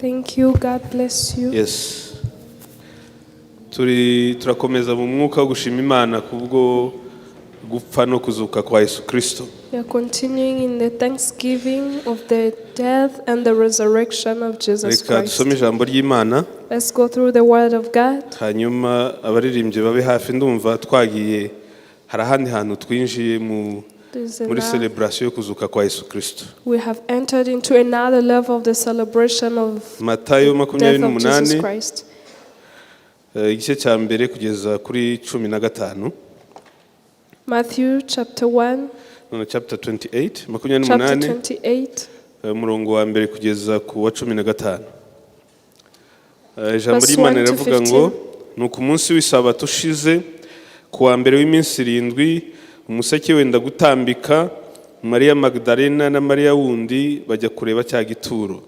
Thank you. God bless you. Yes. Turakomeza mu mwuka wo gushima Imana kubwo gupfa no kuzuka kwa Yesu Kristo. We are continuing in the thanksgiving of the death and the resurrection of Jesus Reka Christ. dusome ijambo ry'Imana. Let's go through the word of God. Hanyuma abaririmbye babe hafi, ndumva twagiye hari ahandi hantu twinjiye muri celebration yo kuzuka kwa Yesu Kristo. We have entered into another level of the celebration of Matayo the death of Jesus Christ. igice cya mbere kugeza kuri 15. Matthew chapter 1. No, chapter 28. Chapter 28. Umurongo wa mbere kugeza ku wa 15. Ijambo ry'Imana riravuga ngo nuko umunsi w'isabato ushize ku wa mbere w'iminsi 7 umuseke wenda gutambika, Maria Magdalena na Maria wundi bajya kureba cya gituro.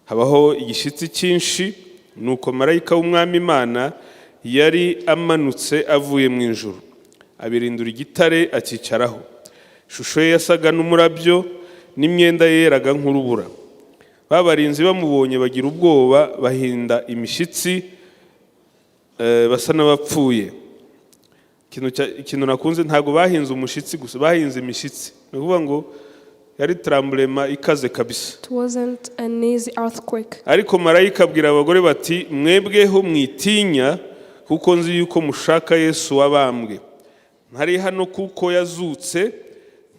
Habaho igishitsi cyinshi, nuko marayika w'umwami Imana yari amanutse avuye mu ijuru, abirindura igitare akicaraho. Ishusho ye yasaga n'umurabyo n'imyenda ye yeraga nk'urubura. Babarinzi bamubonye bagira ubwoba, bahinda imishitsi, basa n'abapfuye. Ikintu nakunze, ntago bahinze umushitsi gusa, bahinze imishitsi. Ni ukuvuga ngo yari tremblement ikaze kabisa. It wasn't an easy earthquake. Ariko marayika abwira abagore bati, mwebweho mwitinya, kuko nzi yuko mushaka Yesu wabambwe. Ntari hano kuko yazutse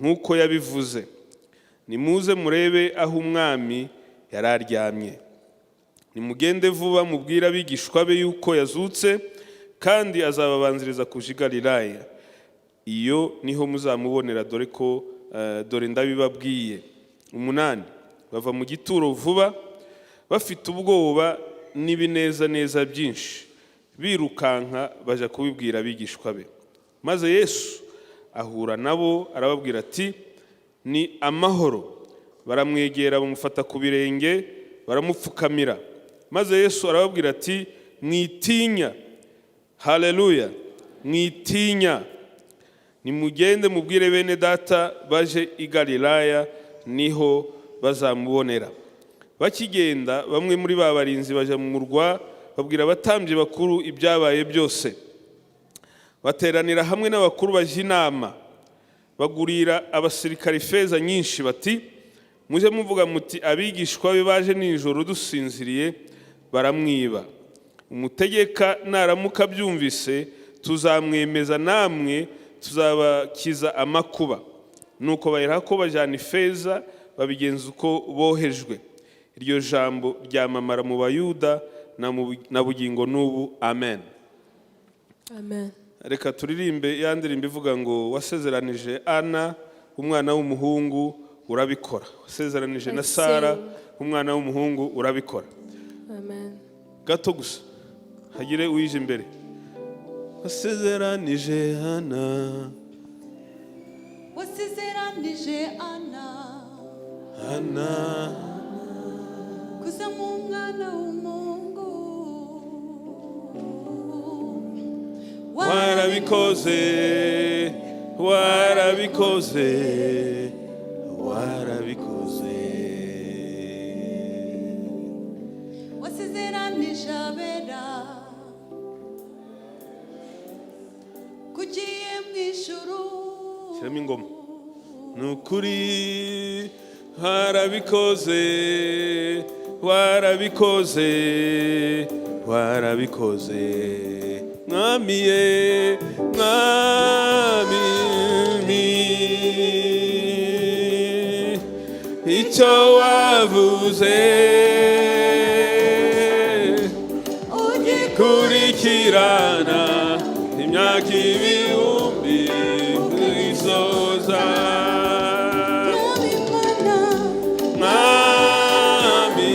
nk'uko yabivuze. Nimuze murebe aho umwami yararyamye. Nimugende vuba mubwira abigishwa be yuko yazutse, kandi azababanziriza kuja i Galilaya. Iyo niho muzamubonera, dore ndabibabwiye. 8. Bava mu gituro vuba, bafite ubwoba n'ibinezaneza byinshi, birukanka baja kubibwira abigishwa be. Maze Yesu ahura nabo arababwira ati, ni amahoro. Baramwegera bamufata ku birenge, baramupfukamira. Maze Yesu arababwira ati, mwitinya. Haleluya. Mwitinya. Nimugende mubwire bene data baje i Galilaya, niho bazamubonera. Bakigenda bamwe muri babarinzi baje mu murwa, babwira abatambyi bakuru ibyabaye byose. Bateranira hamwe n'abakuru baje inama, bagurira abasirikari feza nyinshi bati, muje muvuga muti abigishwa be baje nijoro dusinziriye baramwiba. Umutegeka naramuka byumvise tuzamwemeza, namwe tuzabakiza amakuba. Nuko bahera ko bajana ifeza babigenza uko bohejwe. Iryo jambo ryamamara mu Bayuda na bugingo n'ubu. Amen. Amen. Reka turirimbe yandirimbe ivuga ngo, wasezeranije Ana umwana w'umuhungu urabikora. Wasezeranije na Sara umwana w'umuhungu urabikora. Amen. Gato gusa hagire uyije imbere. Wasezeranije Ana, wasezeranije Ana kuza mu mwana w'umungu. warabikoze, warabikoze, warabikoze. Wasezeranije abera kugiye mu ijuru. Shyiramo ingoma. Nukuri warabikoze, warabikoze, warabikoze. Mwami ye, mwami, icyo wavuze ugikurikirana imyaka ibihumbi isoza. Mwami,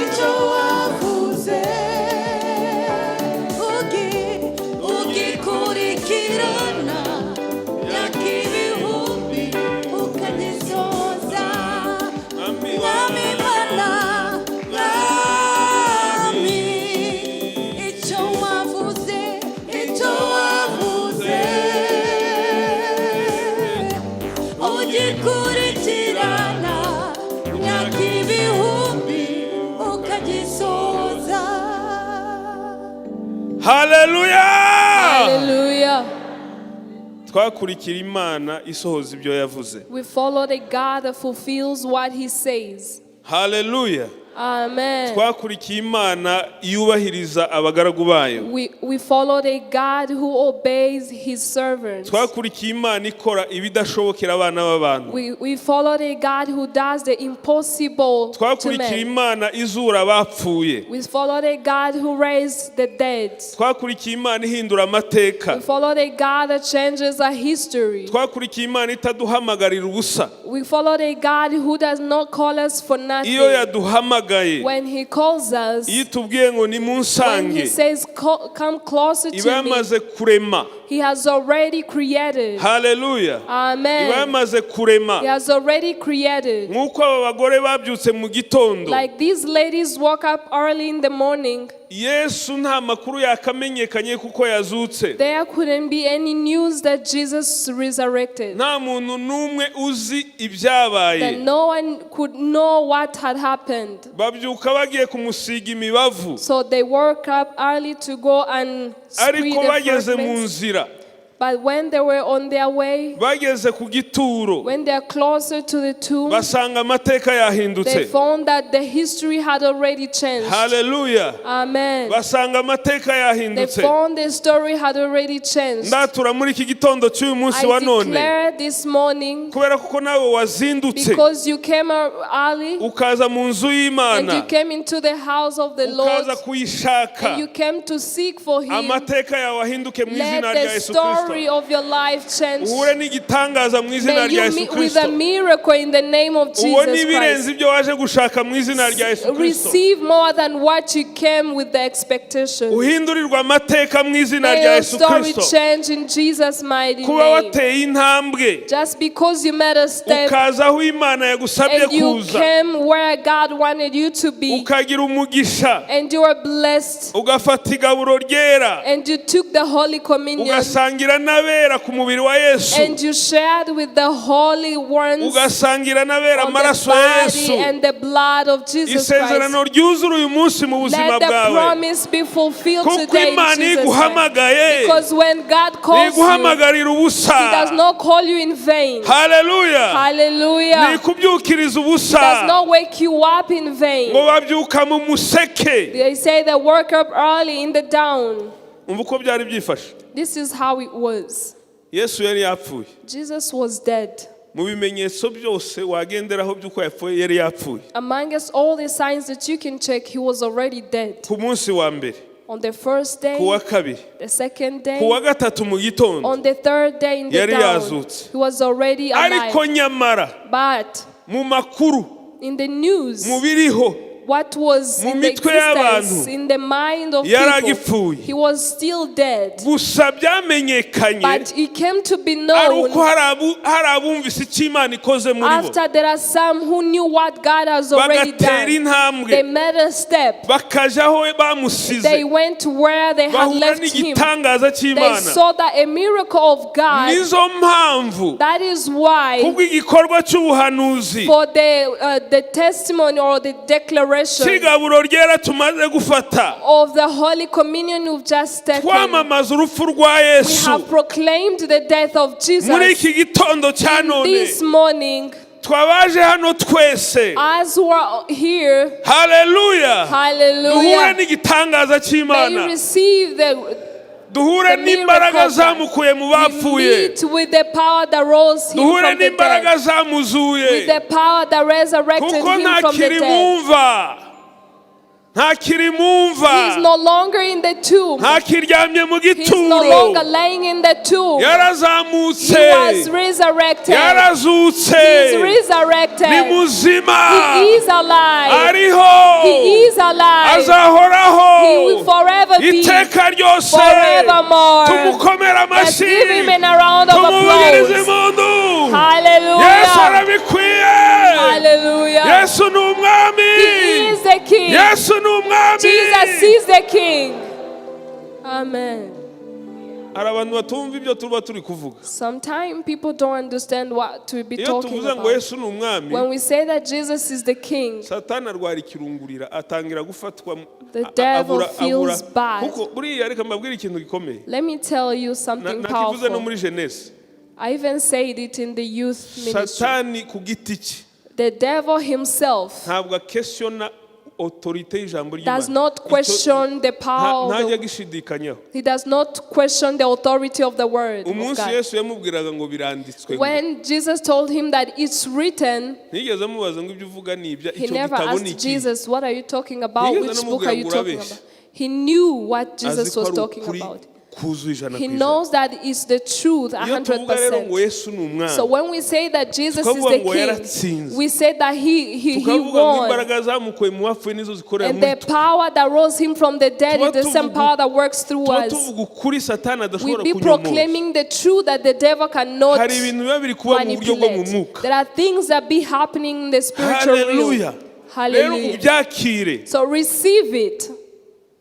icyo wavuze ugikurikirana imyaka ibihumbi ukagisoza. Mwami Mana, Mwami, icyo wavuze, icyo wavuze Haleluya. Hallelujah. Twakurikira Imana isohoza ibyo yavuze. We follow the God that fulfills what he says. Haleluya. Amen. Twakurikiye Imana yubahiriza abagaragu bayo. We follow the God who obeys his servants. Twakurikiye Imana ikora ibidashobokera abana b'abantu. We follow the God who does the impossible to Twakurikiye men. Imana izura abapfuye. We follow the God who raised the dead. Twakurikiye Imana ihindura amateka. We follow the God that changes our history. Twakurikiye Imana itaduhamagarira ubusa. We follow the God who does not call us for nothing. Iyo yaduhamagaye, When he calls us, iyo tubwiye ngo when he nimunsange, says, come closer iba to me, yamaze kurema. he has already created. Haleluya. Iba Amen. yamaze kurema. He has already created. Nk'uko aba bagore babyutse mu gitondo, Like these ladies woke up early in the morning, Yesu nta makuru yakamenyekanye kuko yazutse. there couldn't be any news that Jesus resurrected. Nta muntu n'umwe uzi ibyabaye. That no one could know what had happened. Babyuka bagiye kumusiga imibavu, So they woke up early to go and spree ariko the bageze mu fragments. nzira, But when they were on their way, bageze ku gituro, when they are closer to the tomb, basanga amateka they yahindutse. found that the history had already changed. Haleluya. Amen. Basanga amateka They yahindutse. found the story had already changed. Ndatura muri iki gitondo cy'uyu munsi I wa none, declare this morning, kubera kuko nawe wazindutse because you came early ukaza mu nzu and you y'Imana, came into the house of the Lord ukaza kuyishaka, and you came to seek for him, amateka yawe ahinduke mu let izina rya the Yesu story Kristo. of your life change. Uhure n'igitangaza mu izina May rya you Yesu meet with a Kristo. miracle in the name of Ubone Jesus ibirenze Christ. ibyo waje gushaka mu izina rya Yesu Kristo. Receive more than what you came with the expectation. Uhindurirwa amateka mu izina May rya your Yesu story Kristo. change in Jesus' mighty Kuba name. wateye intambwe Just because you made a step ukaza aho Imana yagusabye and you kuza, came where God wanted you to be, ukagira umugisha, and you were blessed, ugafata igaburo ryera, and you took the Holy Communion, ugasangira n'abera ku mubiri wa Yesu, and you shared with the holy ones ugasangira n'abera on the amaraso ya body Yesu. and the blood of Jesus Christ. Isezerano ryuzura uyu munsi mu buzima Let the bwawe, promise be fulfilled kuko today in Imana Jesus' name. iguhamagaye Because when God calls you, ntiguhamagarira ubusa. He does not call you in vain. Haleluya. Hallelujah. Ntikubyukiriza He ubusa does not wake you up in vain. ngo babyuka mu museke. They say they woke up early in the dawn. Umva uko byari byifashe. This is how it was. Yesu yari yapfuye. Jesus was dead. Mu bimenyetso byose wagenderaho by'uko yapfuye yari yapfuye. Amongst all the signs that you can check, he was already dead. Ku munsi wa mbere, On the first day, ku wa kabiri, the second day, ku wa gatatu mu gitondo, on the third day in the Yari dawn, yazutse. he was already alive. ariko nyamara But mu makuru, in the news, mu biriho, what was Mu in the mitwe y'abantu, existence, in the mind of yari people, agipfuye. he was still dead. gusa byamenyekanye But it came to be ari known uko hari abumvise icyo Imana ikoze muri bo, after there are some who knew what God has already bagatera done. intambwe, They made a step. bakaja aho bamusize, They went to where they had bahura left him. n'igitangaza They cy'Imana. saw that a miracle of God. Nizo mpamvu That is why, kubw'igikorwa cy'ubuhanuzi for the testimony or the declaration cy'igaburo ryera tumaze gufata, of the Holy Communion we've just taken, twamamaza urupfu rwa we Yesu have proclaimed the death of Jesus. muri iki gitondo cya none. This morning, Twabaje hano twese, as we are here, haleluya, duhure hallelujah, n'igitangaza may you cy'Imana, receive duhure the n'imbaraga miracle. zamukuye mu We bapfuye, meet with the power that rose him duhure from the n'imbaraga dead, zamuzuye, with the power that resurrected kuko him from the ntakiri dead. mumva, ntakiri He is mumva, no longer in the tomb. ntakiryamye mu He is no gituro, longer laying in the tomb. He yarazamutse, was resurrected. yarazutse, He is resurrected. ni muzima, He is alive. ariho, He is alive. azahoraho He will forever be, iteka ryose. forevermore. Tumukomera Let's amashyi, give him a round of tumuvugirize applause. impundu. Yesu Hallelujah. arabikwiye, Hallelujah. Yesu ni umwami, He is the King. Yesu ni umwami. Jesus is the King. Amen. hari abantu batumva ibyo tuba turi kuvuga. Sometimes people don't understand what to be Iyo talking tuvuze ngo about. Yesu ni umwami, When we say that Jesus is the king, Satani arwara ikirungurira atangira gufatwa the devil feels bad. kuko buriya reka mbabwire ikintu gikomeye. Let me tell you something Nakivuze no powerful. muri Jeunesse. I even said it in the youth ministry. Satani ku giti cye The devil himself ntabwo akesiona autorité y'ijambo does ry'Imana. not question the power of Ntajya the, gishidikanyaho. he does not question the authority of the word of Umunsi God. Yesu yamubwiraga ngo biranditswe. When Jesus told him that it's written, Nigeze amubaza ngo ibyo uvuga ni ibya he icyo never gitabo ni asked iki. Jesus, what are you talking about? Nigeze Which book are you namubwira ngo talking urabeshya. about? He knew what Jesus Azi ko was ari talking ukuri about. kuzuye ijana He ku ijana. knows that it's the truth Iyo tuvuga rero ngo 100%. Yesu ni umwami, So when we say that Jesus is tukavuga the ngo king, yaratsinze, we say that he tukavuga ngo won. imbaraga zamukuye mu bapfuye nizo zikorera And muri the twe. power that rose him from the dead is the same power that works through Tuba us. tuvuga ukuri Satani We adashobora be kunyomoza. proclaiming the truth that the devil cannot Hari ibintu biba biri kuba mu buryo bwo mu manipulate. mwuka. There are things that be happening in the spiritual Hallelujah. realm. Rero Hallelujah. ubyakire. So receive it.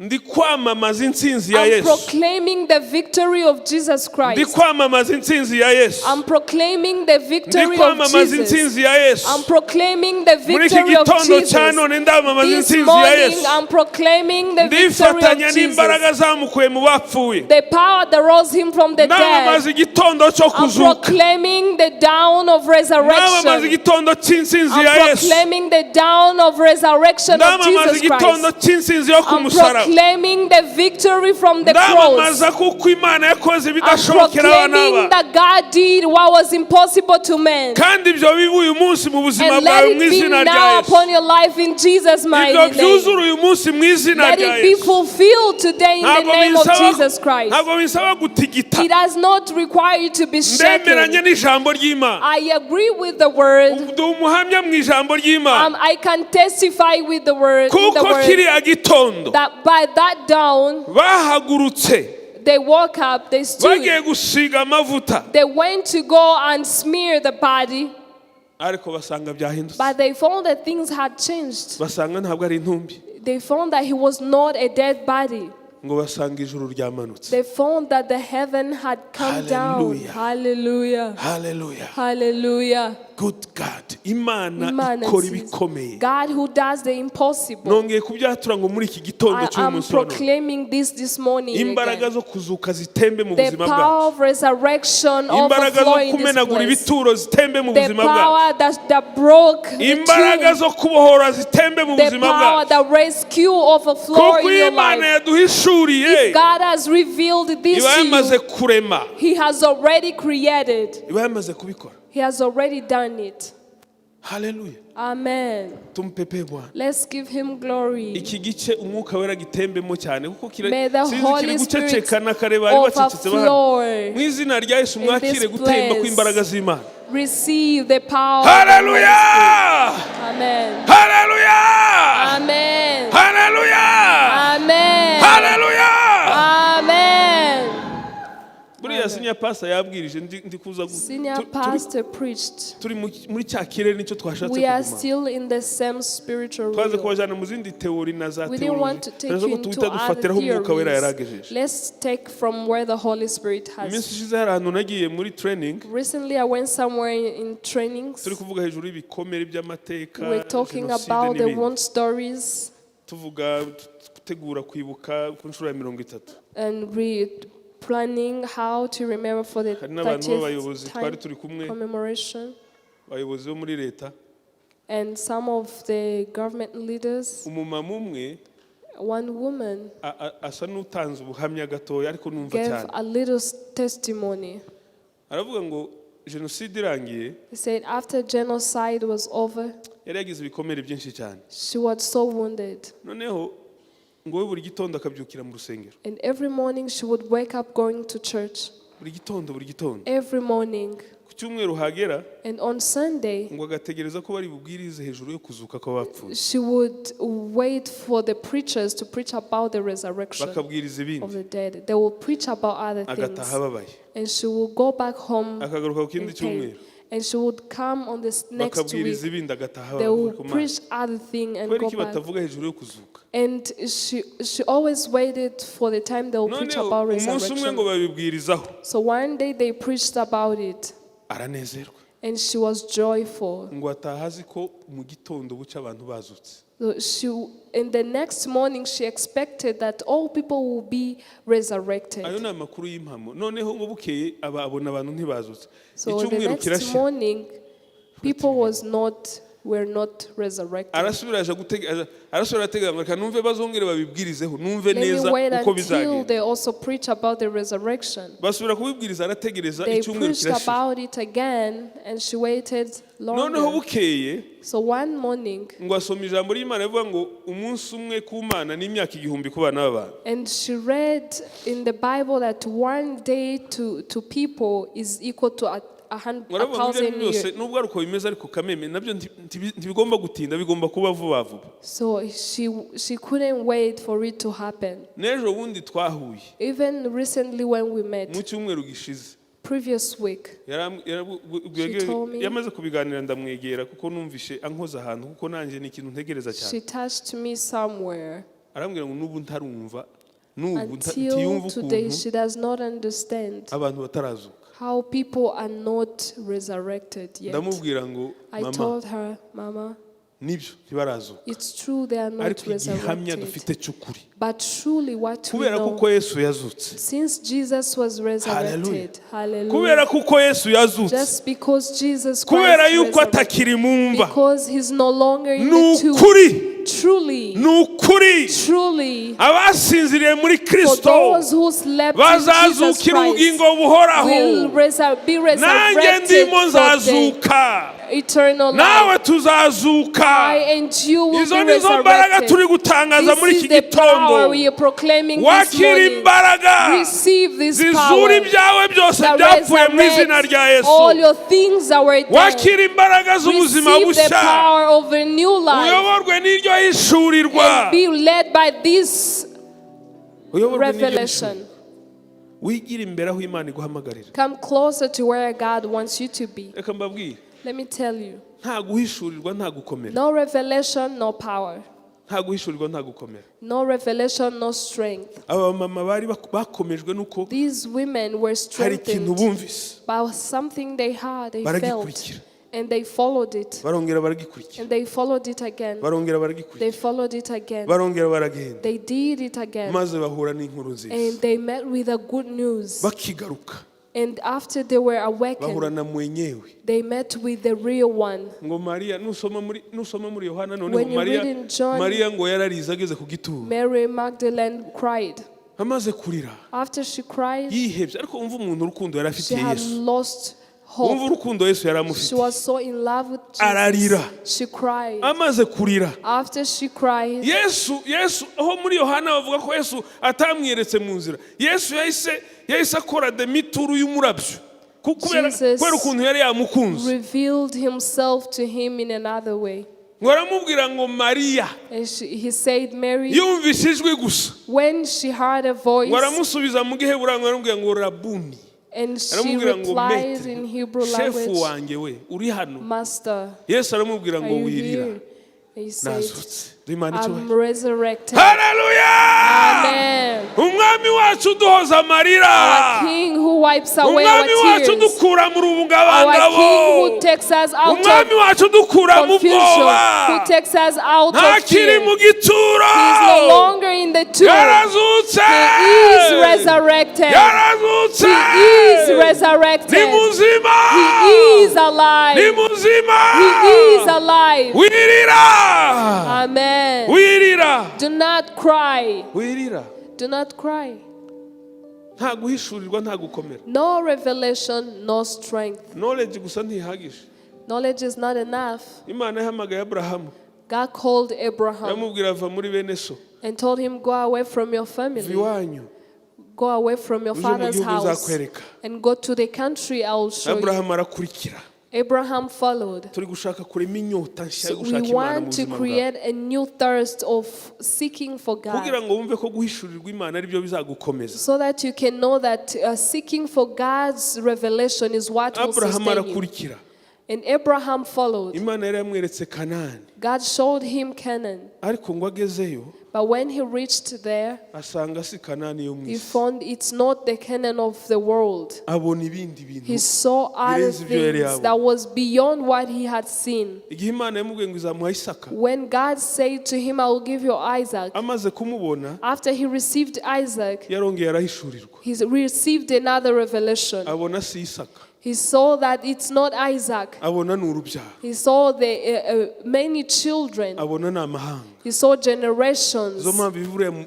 Ndi kwamamaza intsinzi ya I'm Yesu. proclaiming the victory of Jesus Ndi Christ. kwamamaza intsinzi ya Yesu. I'm proclaiming the Ndi victory of kwamamaza Jesus. intsinzi ya Yesu. I'm proclaiming the Muri iki victory of gitondo Jesus. cya none ndamamaza This intsinzi ya morning Yesu. I'm proclaiming the victory Ndifatanya of n'imbaraga Jesus. zamukuye mu bapfuye. The power that rose him from the Ndamamaza dead. igitondo cyo I'm kuzuka. proclaiming the dawn of Ndamamaza resurrection. igitondo cy'intsinzi ya I'm Yesu. proclaiming the dawn of resurrection of Ndamamaza Jesus igitondo Christ. cy'intsinzi yo ku I'm musaraba. proclaiming the victory from the cross. Ndamamaza kuko Imana yakoze I'm ibidashobokera abana proclaiming b'abantu. that God did what was impossible to man. Kandi ibyo biba uyu munsi mu buzima And let bwawe it mu be izina rya now Yesu. upon your life in Jesus' Ibyo mighty name. byuzura uyu munsi mu izina Let rya it be Yesu. fulfilled today in the name of Jesus Christ. Ntabwo bisaba gutigita. It does not require you to be Ndemeranya shaken. n'ijambo ry'Imana. I agree with the word. Ndi umuhamya mu ijambo ry'Imana. I can testify with the word, in the Kuko word kiriya gitondo that by that dawn, bahagurutse they woke up, they stood, bagiye gusiga amavuta they went to go and smear the body, ariko basanga byahindutse. but they found that things had changed. Basanga ntabwo ari intumbi, They found that he was not a dead body. ngo basanga ijuru ryamanutse. They found that the heaven had come down. Hallelujah. Hallelujah. Hallelujah. Hallelujah. Good God. Imana Imana ikora nziza. ibikomeye. God who does the impossible. Nongeye kubyatura ngo muri iki gitondo I am cy'umunsi wa none proclaiming this morning imbaraga again. zo kuzuka zitembe mu The buzima power bwacu. of resurrection Imbaraga zo overflow in this kumenagura place. ibituro zitembe mu The buzima bwacu. power that broke the Imbaraga tomb. zo kubohora zitembe mu The buzima power bwacu. that rescue overflow Kuko in your Imana life. yaduhishuriye God has revealed this iba to yamaze you. kurema, He has already created. iba yamaze kubikora. He has already done it. Haleluya. Amen. Tumpepe Bwana. Let's give him glory. Iki gice umwuka wera gitembemo cyane kuko May the sinzi Holy kiri guceceka Spirit n'akare bari bacecetse bahari. overflow. Mu izina rya Yesu mwakire this gutemba place. kw'imbaraga z'Imana. Receive the power. Haleluya. Amen. Haleluya. Amen. Haleluya. Amen. Haleluya. Amen. Buriya senior pastor yabwirije ndi kuza Senior pastor preached. turi muri cya kirere nicyo twashatse We are kuguma. still in the same spiritual Twaze realm. kubajana mu zindi teori na za We didn't want to teology. take you Ko into tuhita other dufatiraho umwuka wera theories. yaragejeje. Let's take from where the Holy Spirit Iminsi has. ishize hari ahantu nagiye muri training Recently, I went somewhere in trainings. turi kuvuga hejuru y'ibikomere by'amateka, We're talking jenoside about the n'ibindi. one stories, Tuvuga gutegura kwibuka ku nshuro ya 30. and we planning how to remember for the Hari n'abantu b'abayobozi 30th twari time turi kumwe, commemoration, abayobozi bo muri leta. and some of the government leaders. Umumama umwe One woman asa n'utanze ubuhamya gatoya ariko numva gave cyane. a little testimony. Aravuga ngo jenoside irangiye He said after genocide was over, yari yagize ibikomere byinshi cyane. she was so wounded. Noneho ngo we buri gitondo akabyukira mu rusengero. And every morning she would wake up going to church. Buri gitondo. Every morning. Ku cyumweru hagera And on Sunday, ngo agategereza ko bari bubwirize hejuru yo kuzuka kw'abapfuye. she would wait for the preachers to preach about the resurrection Bakabwiriza of ibindi. the dead. They will preach about other things. Agataha ababaye. And she will go back home Akagaruka ku kindi in pain. cyumweru. And she would come on this next bakabwiriza week. ibindi agataha They bavuga would ku Mana. preach other thing and kubera go iki back. batavuga hejuru yo kuzuka? And she always waited for the time they will preach noneho about umunsi umwe ngo resurrection. babibwirizaho, So one day they preached about it, aranezerwa and she was joyful. ngo ataha azi ko mu gitondo buca abantu bazutse. So in the next morning, she expected that all people will be resurrected. ayo ni amakuru y'impamo. Noneho ngo bukeye abona abantu ntibazutse. So the Icyumweru next kirashira, morning, people were not resurrected. arasubira ateganya ngo reka numve bazongere babibwirizeho, numve Let me neza wait uko until bizagenda. they also preach about the resurrection. basubira kubibwiriza, arategereza They icyumweru preached kirashira. about it again, and she waited noneho longer. bukeye So one morning, ngo asoma ijambo ry'Imana rivuga ngo umunsi umwe ku Mana n'imyaka 1000 ku bana b'abantu. and she read in the Bible that one day to people is equal to a Muravuga ngo ibyo 1,000 byose years. nubwo ari uko bimeze ariko kameme nabyo ntibigomba gutinda, bigomba kuba vuba vuba. So she couldn't wait for it to happen. N'ejo bundi twahuye Even recently when we met, mu cyumweru gishize, previous week, told me- yamaze kubiganira ndamwegera kuko numvishe ankoza ahantu kuko nanjye ni ikintu ntegereza she cyane. touched me somewhere. Arambwira ngo nubu ntarumva, nubu Until ntiyumva today, ukuntu she does not understand abantu batarazuka. how people are not resurrected yet. Ndamubwira ngo I mama, told her, Mama, nibyo ntibarazuka, it's true they are not ariko igihamya resurrected. dufite cy'ukuri But truly what we kubera know, kuko Yesu yazutse, since Jesus was resurrected, kubera hallelujah, kuko Yesu yazutse, just because Jesus kubera Christ yuko resurrected, atakiri mu mva, because he's no longer in ni the tomb, ukuri, truly, ni ukuri, truly, abasinziriye muri for Kristo those who slept in Jesus bazazukira Christ ubugingo buhoraho. will be Nanjye resurrected ndimo for the nzazuka, eternal nawe life. tuzazuka. I and you will Izo be nizo mbaraga turi resurrected. gutangaza muri This iki is the power gitondo. we are proclaiming this Wakira morning. imbaraga Receive this zizura power ibyawe byose that byapfuye mu izina rya resurrects all Yesu. your things that were dead. Wakira imbaraga z'ubuzima Receive the bushya, power of a new life uyoborwe n'iryo hishurirwa, and be led by this uyoborwe n'iryo revelation. hishurirwa. Wigira imbere aho Imana iguhamagarira. Come closer to where God wants you to be. Reka mbabwire, Let me tell you, nta guhishurirwa nta gukomera, no revelation, no power. nta guhishurirwa nta gukomera. No revelation, no strength. Aba mama bari bakomejwe nuko These women were hari ikintu strengthened bumvise, by something they heard, they baragikurikira, felt, and they followed it. barongera baragikurikira, And they followed it again. barongera baragikurikira, They followed it again. barongera baragenda, They did it again. maze bahura n'inkuru nziza, And they met with the good news. bakigaruka And after they were bahura awakened, na mwenyewe. they met with the real one. Ngo Mariya, nusoma muri Yohana noneho When you Mariya, read in John, Mariya ngo yararize ageze ku gituro, Mary Magdalene cried. amaze kurira After she cried, yihebye. Ariko umva umuntu urukundo yari she afitiye had Yesu, lost umva hope. urukundo Yesu yari She amufitiye. was so in love with Ararira. Jesus. She cried. Amaze kurira, After she cried, Yesu aho muri Yohana bavuga ko Yesu atamwiyeretse mu nzira, Yesu yahise akora demituru y'umurabyo kubera ukuntu yari yamukunze. revealed himself to him in another way. Ngo aramubwira ngo Mariya, And he said, Mary, yumvise ijwi gusa, when she heard a voice, ngo aramusubiza mu Giheburayo, aramubwira ngo Rabuni, and she aramubwira ngo replied Maître, in Hebrew shefu language, wanjye we uri hano. Master, Yesu aramubwira are ngo you wirira, here? He said, nazutse. Imana I'm icyubahiro. resurrected. Haleluya! Amen. Umwami wacu duhoza amarira, Our King who wipes away our umwami wacu tears. dukura mu Our rubungabangabo, King who takes us out umwami of wacu dukura mu confusion, bwoba, who takes us out of ntakiri fear. mu gituro, He is no longer in the tomb. yarazutse, He is resurrected. yarazutse, He is resurrected. ni muzima, He is ni alive. muzima, He is alive. wirira, Amen. wirira, Do not cry. wirira. Do not cry. Nta guhishurirwa nta gukomera. No revelation, no strength. Knowledge gusa ntihagije. Knowledge is not enough. Imana yahamagaye Aburahamu, God called Abraham yamubwira ava muri bene so, and told him, go away from your va family. iwanyu, Go away from your uje mu father's gihugu house nzakwereka. and go to the country I will show you. Aburahamu arakurikira. Abraham followed. Turi gushaka kurema inyota nshya yo So gushaka we Imana mu want to buzima bwawe, create a new thirst of seeking for kugira God, ngo wumve ko guhishurirwa Imana ari byo bizagukomeza. so that you can know that seeking for God's revelation is what will Aburahamu sustain you. arakurikira, And Abraham followed. Imana yari yamweretse Kanani, God showed him Canaan. ariko ngo agezeyo But when he reached there, asanga si Kanani yo mu he isi, found it's not the Canaan of the world. abona ibindi bintu. He saw other Birenze ibyo yari things yabonye. that was beyond what he had seen. Igihe Imana yamubwiye ngo izamuha Isaka, When God said to him, I will give you Isaac, amaze kumubona after he received Isaac, yarongeye arahishurirwa, he received another revelation. abona si Isaka, He saw that it's not Isaac. abona ni urubyaro, He saw the many children. abona ni amahanga. He saw generations. Zo mpamvu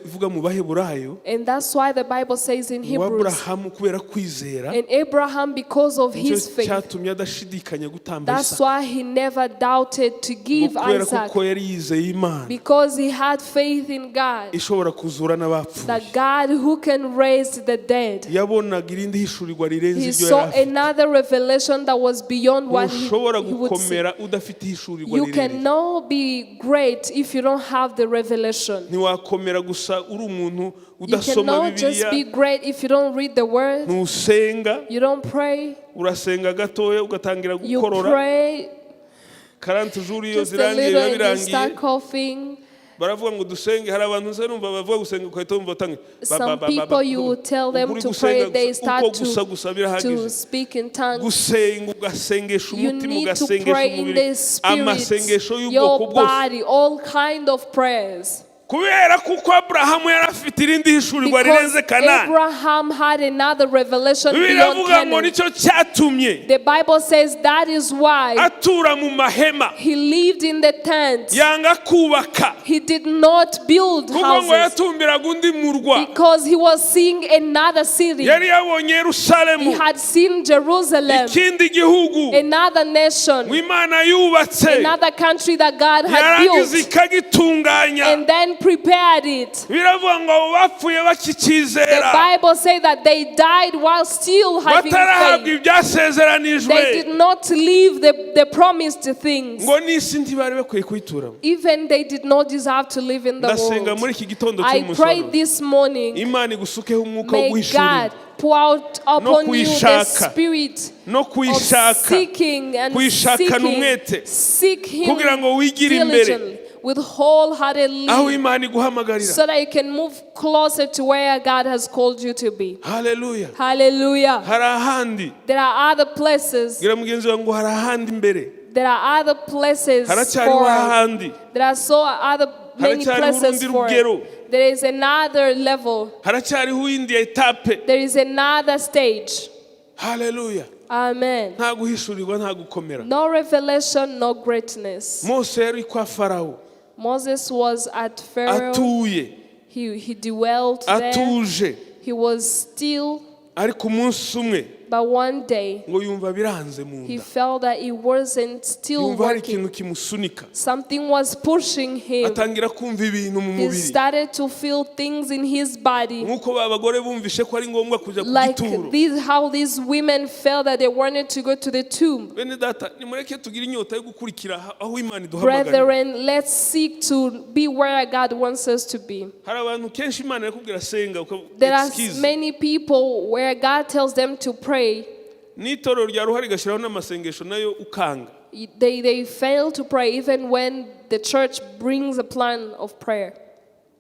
ivuga mu Baheburayo And that's why the Bible says in ngo Hebrews, Aburahamu kubera kwizera and Abraham, because of nicyo his faith, cyatumye adashidikanya gutamba that's Isaka, why he never doubted to ngo give kubera Isaac, kuko yari yizeye Imana because he had faith in God, ishobora kuzura n'abapfuye. that God who can raise the dead. Yabonaga irindi hishurirwa rirenze He ibyo saw yari afite. another revelation that was beyond what he Ntushobora would see. gukomera udafite hishurirwa You rirerire. cannot be great if you don't have the revelation. Ntiwakomera gusa uri umuntu You udasoma cannot just be Bibiliya, great if you don't read the word, ntusenga, you don't pray, urasenga gatoya ugatangira you gukorora, pray 40 jours iyo just a zirangiye little biba and you birangiye, start coughing. baravuga ngo dusenge. Hari abantu nse numva bavuga gusenga ukahita wumva utangiye Some people you will tell them to pray, they start gusa to birahagije. speak in tongues. Gusenga ugasengesha You umutima, need to ugasengesha pray in umubiri, the spirit, amasengesho y'ubwoko your bwose. body, all kind of prayers. Kubera kuko Aburahamu yari afite irindi hishurirwa Because rirenze Kanani, Abraham had another revelation beyond biravuga ngo Canaan. nicyo cyatumye The Bible says that is why atura mu mahema, he lived in the tent. yanga kubaka He did not build kuko ngo houses yatumbiraga undi murwa. because he was seeing another city. Yari yabonye He Yerusalemu, had seen Jerusalem, ikindi gihugu another nation, ngo Imana yubatse, another country that God had yarangiza built, ikagitunganya. and then prepared it. Biravuga ngo abo bapfuye The bakikizera, Bible says that they died while still having batarahabwa faith. ibyasezeranijwe, They did not leave the promised things. ngo n'isi ntibari bakwiye kuyituramo. Even they did not deserve to live in the Ndasenga world. muri iki gitondo I cy'umusoro, prayed this morning, Imana igusukeho umwuka wo may guhishurira, God pour out upon you the kuyishaka, spirit no of kuyishaka, seeking and kuyishakana umwete, seek Him kugira ngo wigire imbere diligently, with wholehearted aho living, Imana iguhamagarira. so that you can move closer to where God has called you to be. Haleluya. Hallelujah. Hari ahandi, There are other places. gira mugenzi wawe ngo hari ahandi imbere, There are other places haracyariho for us. ahandi, There are so other many haracyariho places urundi for rugero, it. There is another level. haracyariho indi etape. There is another stage. Haleluya. Amen. Nta guhishurirwa, nta gukomera. No revelation, no greatness. Mose yari kwa Farawo, Moses was at Pharaoh. atuye, He dwelled there. atuje, He was still, ariko umunsi umwe but one day ngo yumva biranze mu he nda, felt that it wasn't still yumva hari working. ikintu kimusunika, Something was pushing him. atangira kumva ibintu mu He mubiri, started to feel things in his body. nk'uko ba bagore bumvishe ko ari ngombwa kujya ku Like gituro. how these women felt that they wanted to go to the tomb. Bene data, nimureke tugire inyota yo gukurikira aho Imana iduhamagarira. Brethren, let's seek to be where God wants us to be. Hari abantu kenshi Imana irakubwira senga, There are excuse, many people where God tells them to pray. n'itorero rya ruhari gashyiraho n'amasengesho nayo ukanga. They fail to pray even when the church brings a plan of prayer.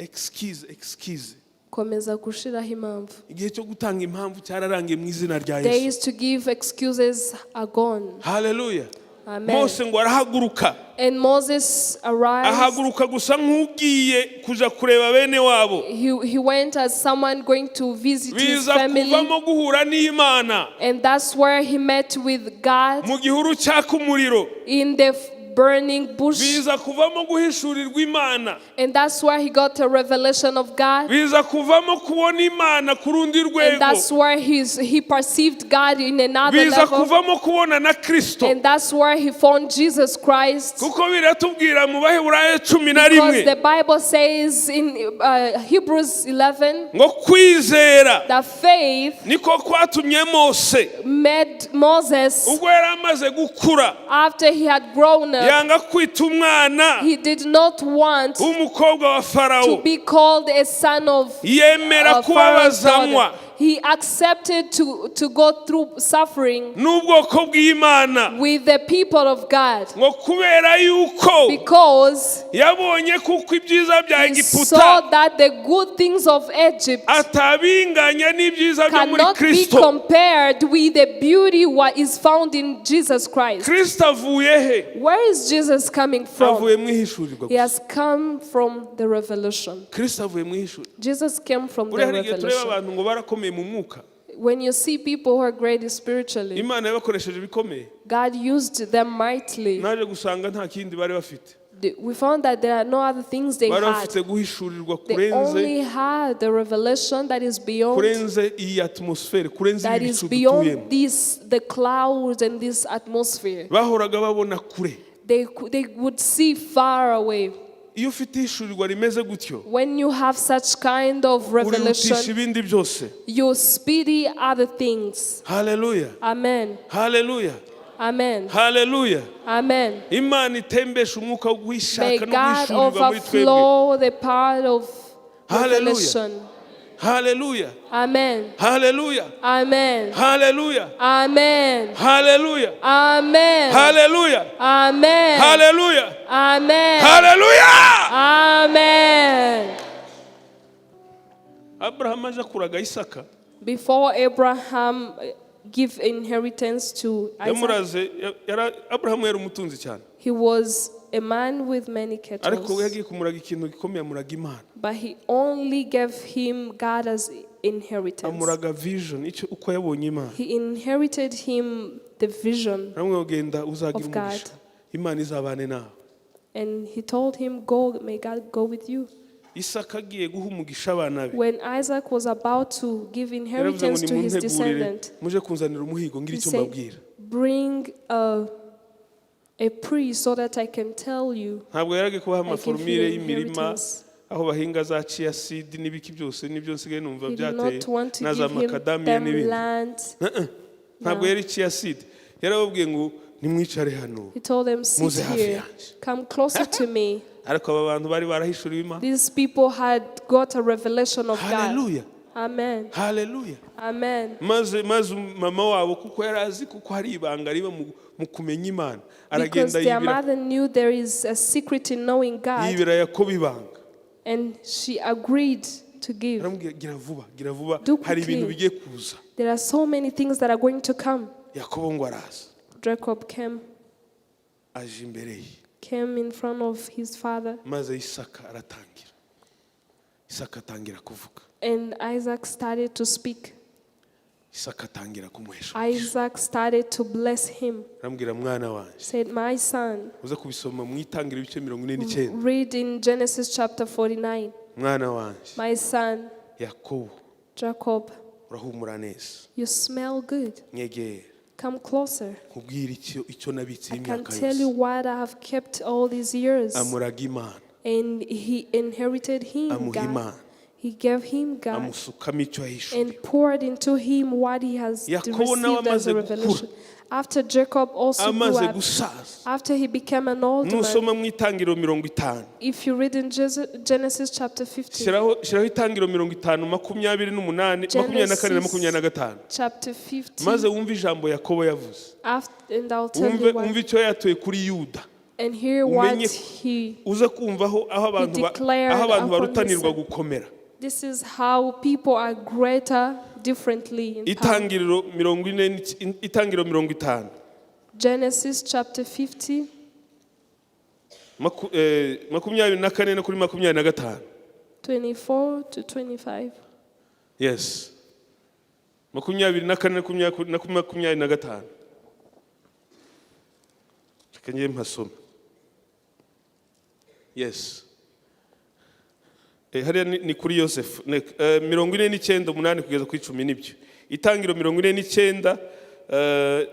Excuse. Komeza gushiraho impamvu. Igihe cyo gutanga impamvu cyararangiye mu izina rya Yesu. Days to give excuses are gone. Haleluya. Amen. Mose ngo arahaguruka, And Moses arrived. ahaguruka gusa nk'ugiye kuja kureba bene wabo, He went as someone going to visit his biza family. kuvamo guhura n'Imana And that's where he met with God mu gihuru cyaka umuriro, in the burning bush. biza kuvamo guhishurirwa Imana, And that's where he got a revelation of God. biza kuvamo kubona Imana ku rundi And rwego, that's where he perceived God in another biza level. kuvamo kubona na Kristo, And that's where he found Jesus Christ. kuko biratubwira mu Baheburayo 11 Because the Bible says in Hebrews 11 ngo kwizera that faith niko kwatumye Mose made Moses, ubwo yari amaze gukura, after he had grown up, yanga kwita umwana he did not want w'umukobwa wa to Farawo, be called a son of yemera Pharaoh's daughter. kubabazanywa, He accepted to go through suffering n'ubwoko bw'Imana with the people of God ngo kubera yuko because yabonye kuko ibyiza bya he Egiputa saw that the good things of Egypt atabinganya n'ibyiza byo muri cannot be Kristo. compared with the beauty what is found in Jesus Christ. Kristo avuye he? Where is Jesus coming from? Avuye mu ihishurirwa He gusa. has come from the revelation. Kristo avuye mu ihishurirwa. Jesus came from the Uri hari igihe tureba revelation. abantu ngo barakomeye mu mwuka. When you see people who are great spiritually, Imana yabakoresheje bikomeye. God used them mightily. Naje gusanga nta kindi bari bafite. We found that there are no other things they Bari had. bafite guhishurirwa They only kurenze had the revelation that is beyond, kurenze iyi atmosphere, kurenze that ibi is bicu beyond dutuyemo. the clouds and this atmosphere. Bahoraga babona kure. They would see far away. Iyo ufite ihishurirwa rimeze gutyo, When you have such kind of urihutisha revelation, ibindi byose. you speedy other things. Haleluya. Amen. Haleluya. Amen. Haleluya. Amen. Imana itembesha umwuka wo May guhishaka no God guhishurirwa muri twebwe. overflow the part of Hallelujah. revelation. Haleluya. Amen. Haleluya. Amen. Haleluya. Amen. Haleluya. Amen. Haleluya. Amen. Haleluya. Amen. Haleluya. Amen. Abraham aje kuraga Isaka. Before Abraham give inheritance to Isaac, Yamuraze Abraham yari umutunzi cyane. he was a man with many Ariko cattle, yagiye kumuraga ikintu gikomeye, amuraga Imana. but he only gave him God as inheritance. Amuraga vision icyo uko yabonye Imana. He inherited him the vision, Namwe ugenda uzagira of God. umugisha. Imana izabane nawe. and he told him, "Go, may God go with you." Isaka agiye guha umugisha abana be. When Isaac was about to give Yaravuze ngo inheritance to his nimuntegurire descendant, muje kunzanira umuhigo ngira he icyo said, mbabwira. "Bring a priest so that I can tell you." Ntabwo yaragiye kubaha I give you amaforumire the y'imirima inheritance. aho bahinga za chia seed n'ibiki byose n'ibyo nsigaye numva He did byateye not want to na za give him macadamia them n'ibindi. land. Ntabwo yari chia seed. Yarababwiye ngo nimwicare hano. He told them, Muze "Sit hafi here, yanjye." come closer to me." Ariko aba bantu bari barahishuriwe Imana. These people had got a revelation of God. Haleluya. Amen. Haleluya. Amen. Maze mama wabo kuko yari azi kuko hari ibanga riba mu kumenya Imana. Because Aragenda their yibira mother knew there is a secret in knowing God, Yakobo ibanga. and she agreed to give. Aramubwira gira vuba Do hari ibintu quickly. bigiye kuza. There are so many things that are going to come. Yakobo ngo araza. Jacob came Aje imbere ye. in front of his father, Maze Isaka aratangira. Isaka atangira kuvuga. and Isaac started to speak. Isaka atangira kumuhesha. Isaac started to bless him. Arambwira mwana wanje. Said, "My son." Uza kubisoma mu itangira ibice 49. Read in Genesis chapter 49. Mwana wanje. "My son, Yakobo Jacob, urahumura neza. you smell good. Nyegera. Come closer. Kubwira icyo nabitse I can imyaka tell you yose. what I have kept all these years." Amuraga Imana. And he inherited him Amuha God. Imana. He gave him God Amusukamo icyo yahishuye. and poured into him what he has Yakobo nawe received as a amaze revelation. After Jacob also grew Amaze up, gusaza. after he became an old man, Nusoma mu itangiro 50. if you read in Genesis chapter 50, Shiraho itangiro 50 28 24 na 25. chapter 50, Maze wumve ijambo Yakobo yavuze. and I'll tell you Wumve what, icyo yatoye kuri Yuda. and hear what Umenye he, uza kumvaho aho declared upon barutanirwa himself. gukomera. This is how people are greater differently in power. Itangiro 50. Genesis chapter 50, 24 na kuri 25. 24 to 25. Yes. 24 na 25. Reka njye mpasoma. Yes. Hariya ni kuri Yosefu. 49:8 kugeza ku 10 nibyo. Itangiro 49:8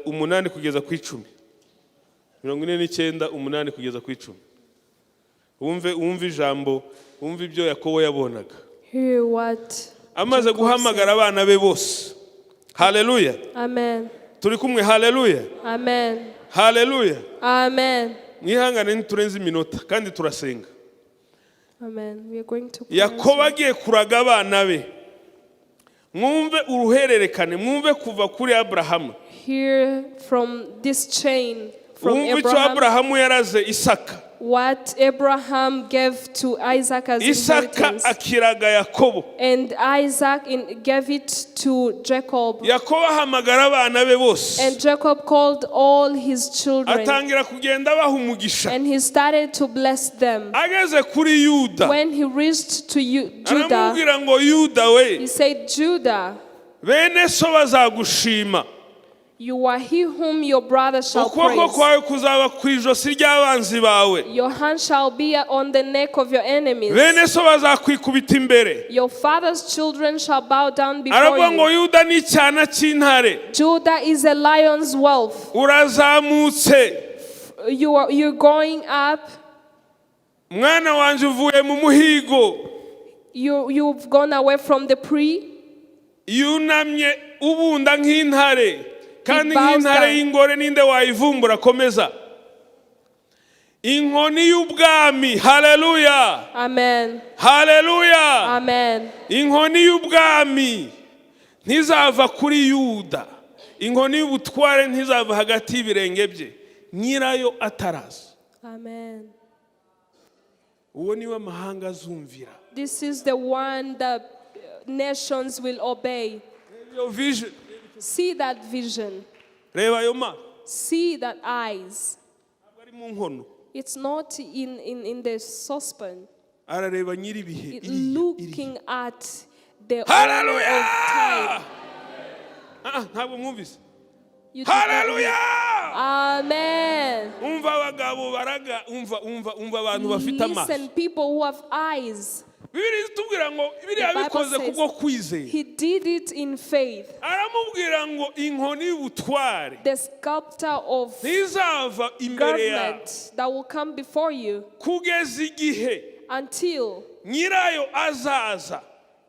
8 kugeza ku 10. 49:8 kugeza ku 10. Wumve ijambo, wumve ibyo Yakobo yabonaga. Hear what Amaze Jacob guhamagara said. abana be bose. Haleluya. Amen. Turi kumwe haleluya. Amen. Haleluya. Amen. Mwihangane ntiturenze iminota kandi turasenga. Amen. We are going to pray. Yakobo agiye kuraga abana be. mwumve uruhererekane, mwumve kuva kuri Abrahamu. Hear from this chain from Mwumve icyo Abraham, Abrahamu yaraze Isaka. what Abraham gave to Isaac as Isaka inheritance. akiraga Yakobo. And Isaac gave it to Jacob. Yakobo ahamagara abana be bose. And Jacob called all his children. Atangira kugenda abaha umugisha. And he started to bless them. Ageze kuri Yuda. When he reached to Judah, aramubwira ngo Yuda we, he said, Judah, bene so bazagushima. you are he whom your brother shall Ukuboko praise. kwawe kuzaba ku ijosi ry'abanzi bawe. Your hand shall be on the neck of your enemies. Bene so bazakwikubita imbere. Your father's children shall bow down before Aravuga ngo you. Yuda ni icyana cy'intare. Judah is a lion's whelp. Urazamutse. You're going up. Mwana wanje uvuye mu muhigo. You've gone away from the prey. Yunamye ubunda nk'intare. Kandi bows nk'intare down. y'ingore ninde wayivumbura komeza. Inkoni y'ubwami. Haleluya. Amen. Haleluya. Amen. Inkoni y'ubwami ntizava kuri Yuda. Inkoni y'ubutware ntizava hagati y'ibirenge bye. Nyirayo ataraza. Amen. Uwo niwe amahanga azumvira. This is the one that nations will obey. Your vision. See that vision. Reba ayo ma. See that eyes. Ari mu nkono. It's not in the saucepan. Arareba nyiri bihe. It's looking at the owner of Hallelujah. time. Ntabwo mwumvise. You did not Hallelujah. hear. Amen. Umva abagabo baraga, umva abantu bafite amaso. Listen, people who have eyes. Bibiri itubwira ngo biriya The Bible bikoze says kubwo kwizera. he did it in faith. Aramubwira ngo inkoni y'ubutware The sculptor of ntizava imbere yawe government that will come before you kugeza igihe until nyirayo azaza.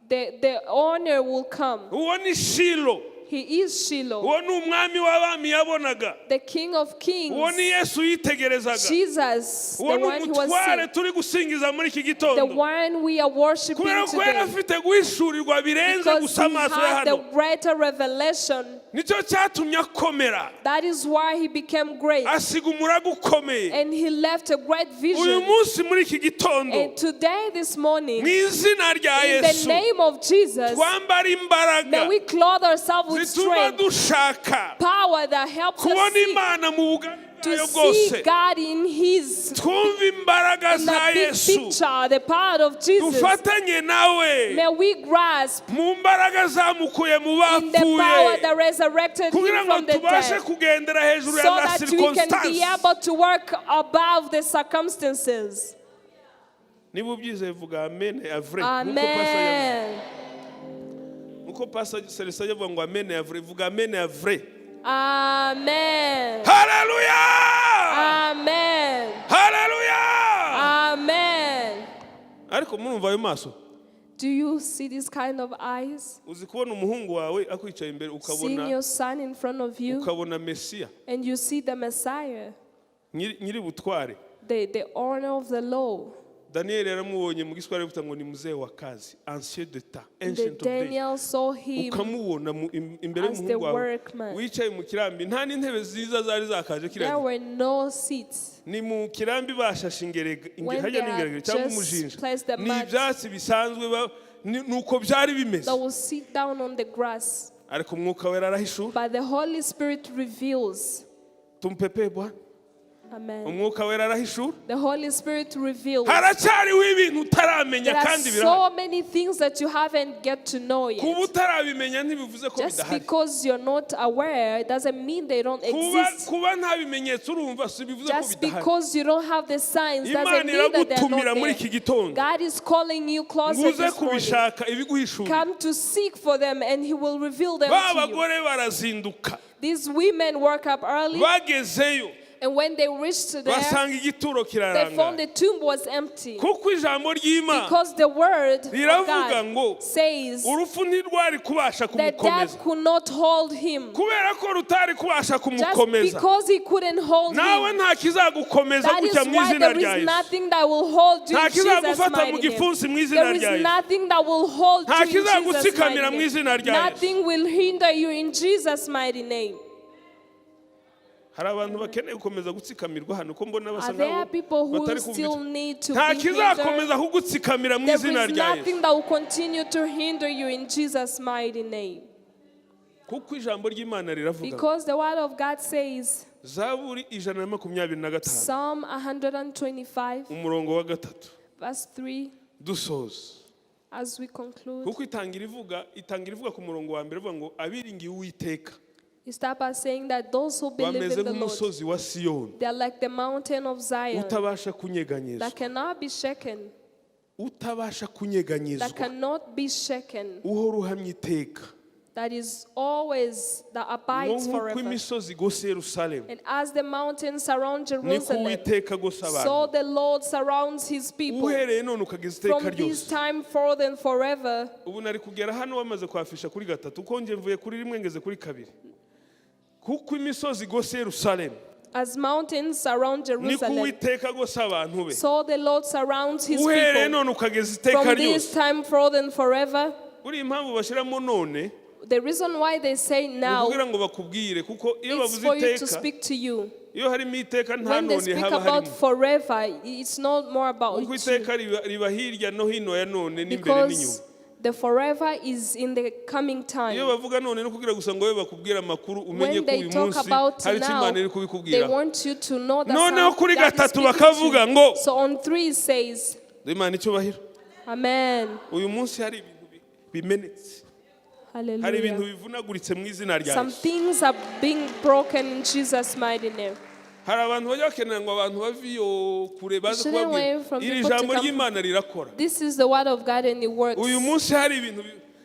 the owner will come. Uwo ni Shilo. He is Shiloh, Uwo ni umwami w'abami yabonaga. the King of Kings. Uwo ni Yesu yitegerezaga. Jesus, the Uwo ni one who was umutware sick, turi gusingiza muri iki the gitondo. one we are worshiping Kubera ko yari today. afite guhishurirwa birenze Because gusa he amaso ya had the hano. greater revelation. Nicyo cyatumye akomera. That is why he became great. Asiga umurago ukomeye. And he left a great Uyu vision. munsi muri iki gitondo And today, this morning, mu izina rya in the Yesu name of Jesus, twambara may imbaraga we clothe ourselves with zituma strength, dushaka power that helps us kubona see, Imana mu bugari to bwayo see bwose. God in His Twumve imbaraga in za the big Yesu. picture, the power of Jesus. Dufatanye nawe May we grasp mu mbaraga zamukuye mu in the power bapfuye that resurrected kugira Him ngo from the tubashe dead, kugendera hejuru so ya za that we can be circumstances. able to work above the circumstances. Niba ubyizeye vuga amen ya vrai. Amen. Nuko Pastor Celestin yavuga ngo amen ya vrai, vuga amen ya vrai. Amen. Hallelujah! Amen. Hallelujah! Amen. Ariko murumva ayo maso. Do you see this kind of eyes? Uzi kubona umuhungu wawe akwicaye imbere Seeing ukabona your son in front of you, ukabona Mesiya and you see the Messiah, nyiri butware. the owner of the law. Daniel yaramubonye mu giswahili avuga ngo ni mzee wa kazi, ancien d'état, And ancient of days. Daniel saw him Ukamubona imbere as the y'umuhungu wawe workman. wicaye mu kirambi, nta n'intebe ziza zari zakaje There kiriya. were no seats. Ni mu kirambi bashashe When hajya they n'ingeragere had cyangwa just umujinja. placed the Ni mat, ibyatsi bisanzwe nuko byari bimeze. that will sit down on the grass. Ariko umwuka wera arahishura. But the Holy Spirit reveals. Tumpepe Bwana. Amen. Umwuka wera arahishura. The Holy Spirit reveals. Haracyariho ibintu utaramenya There are kandi birahari. so many things that you haven't get to know yet. Kuba utarabimenya ntibivuze ko Just bidahari. because you're not aware doesn't mean they don't exist. Kuba nta bimenyetso urumva si bivuze ko Just bidahari. because you don't have the signs doesn't Imana mean that they're iragutumira muri not iki there. gitondo. God is calling you closer Nguze this morning. kubishaka ibiguhishura. Come to seek for them and He will reveal them Ba to you. bagore barazinduka. These women woke up early Bagezeyo. And when they reached there, basanga igituro they found kiraranga the tomb was empty. kuko ijambo ry'Imana Because the word of riravuga ngo God says urupfu ntirwari kubasha that death kumukomeza could not hold him. kubera ko rutari kubasha Just kumukomeza because he couldn't hold nawe him. nta kizagukomeza That is gutya mu why izina there rya is Yesu nothing that will hold you nta in Jesus' kizagufata mu mighty gipfunsi mu name. izina There rya is Yesu nothing that will hold you nta in Jesus' kizagutsikamira mu mighty izina name. rya Yesu Nothing will hinder you in Jesus' mighty name. hari abantu bakeneye gukomeza gutsikamirwa hano ko mbona basa Are there nabo people who batari still kumva need to nta be hindered? kizakomeza kugutsikamira mu There izina is rya Yesu nothing that will continue to hinder you in Jesus' mighty name. kuko ijambo ry'Imana riravuga Because the word of God says, Zaburi 125 Psalm 125, umurongo wa 3 verse 3, dusoza as we conclude, kuko itangira ivuga ku murongo wa mbere ivuga ngo abiringiye Uwiteka you start by saying that those who believe bameze in the Lord, nk'umusozi wa Siyoni they are like the mountain of Zion utabasha kunyeganyezwa that cannot be shaken, utabasha that kunyeganyezwa cannot be shaken, uhora uhamye iteka that is always, that abides nk'uko forever. imisozi igose Yerusalemu And as the mountains surround niko Jerusalem, Uwiteka agose so abantu the Lord surrounds his people. uhereye none ukageza iteka From this ryose time forth and forever, ubu nari kugera hano bamaze kwafisha kuri 3 uko nje mvuye kuri 1 ngeze kuri 2 kuko imisozi igose Yerusalemu as mountains surround niko Jerusalem, Uwiteka agose abantu be so the Lord surrounds his uhereye people. none ukageza iteka From this ryose time forth and forever, uri impamvu bashyiramo none the reason why they say now kugira ngo bakubwire kuko iyo is bavuze for you to iteka speak to you. iyo harimo iteka nta When they none speak haba about harimo forever, it's not more about kuko you. iteka riba hirya no hino ya none n'imbere Because n'inyuma the forever is in the coming iyo time. bavuga none no kugira gusa ngo we bakubwira amakuru umenye When ko they uyu talk munsi about hari icyo now, Imana iri they kubikubwira want you to know that noneho kuri God is gatatu speaking to bakavuga ngo you. So on 3 it says, Imana icyubahiro Amen. uyu munsi hari ibintu bimenetse hari ibintu Hallelujah. bivunaguritse mu izina rya Some Yesu things are being broken in Jesus' mighty name. hari abantu bajya bakenera ngo abantu baviyo kure baze Shouldn't kubabwira wait from iri people to jambo come. ry'Imana rirakora This is the word of God and it works. uyu munsi hari ibintu